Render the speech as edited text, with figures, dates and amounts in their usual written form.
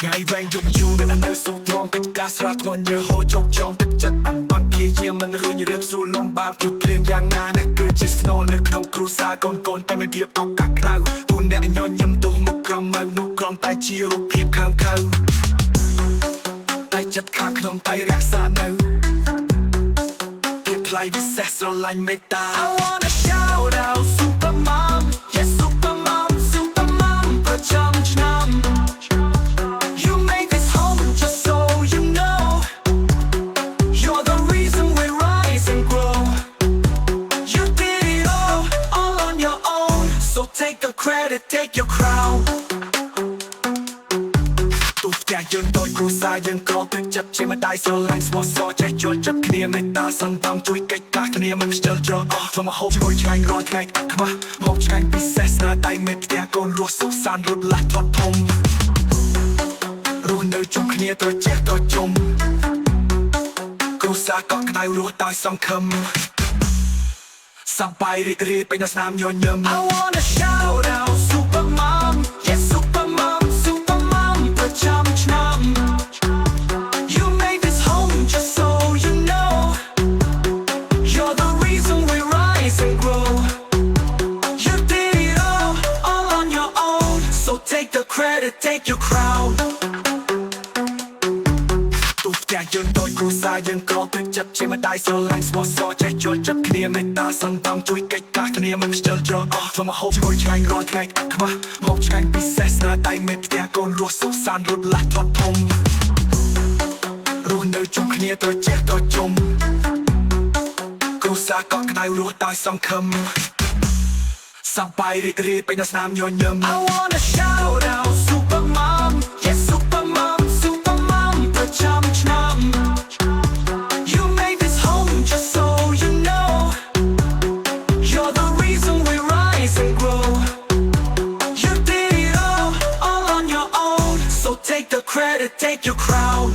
ngày vang dục chu nên nơi sâu thẳm cách cả sát con nhớ hỗ chọc trong tất chất ăn bằng kia chia mình hư như đêm su lông ba chụp liền giang nga nè cứ chỉ snow nè không cru sa con tay mình điệp tóc cắt rau tuôn nè nhon nhâm tu mục cầm mà nụ cầm tay chiều kịp khang khâu tay chất khang không tay rác xa nâu kịp lại với xe so lạnh mê ta I wanna shout out super mom yes super mom super mom for chum chum you make this home just so you know you're the reason we rise and grow you did it all on your own so take the credit take your crown dân tôi cú xa dân có tư chất trên mặt đai sơ lạnh small so chạy chuột chấp kia mê ta sân tâm chui cách ta thân yêu mình still draw from a hope ngồi chạy rồi ngày mà một ngày bị xét na tay mê tia con ruột sụp san rút lại thoát thông rồi nơi chung kia tôi chết tôi chung cú xa có cái ruột tai song khâm sampai rit bên nam nhon nhầm I wanna shout out super mom yes super mom super mom for chum chum you make this home just so you know you're the reason we rise and grow you did it all on your own so take the credit take your crown dân tôi cú xa dân có tư chất trên mặt đai sơ lạnh small so chạy chuột chấp kia mê ta sân tâm chui cách ta thân yêu mình still draw from a hope ngồi chạy rồi ngày mà một ngày bị xét na tay mê tia con ruột sụp san rút lại thoát thông rồi nơi chung kia tôi chết tôi chung cú xa có cái ruột tai song khâm sampai rit bên nam nhon nhầm I wanna shout out super mom yes super mom super mom for chum chum you make this home just so you know you're the reason we rise and grow you did it all on your own so take the credit take your crown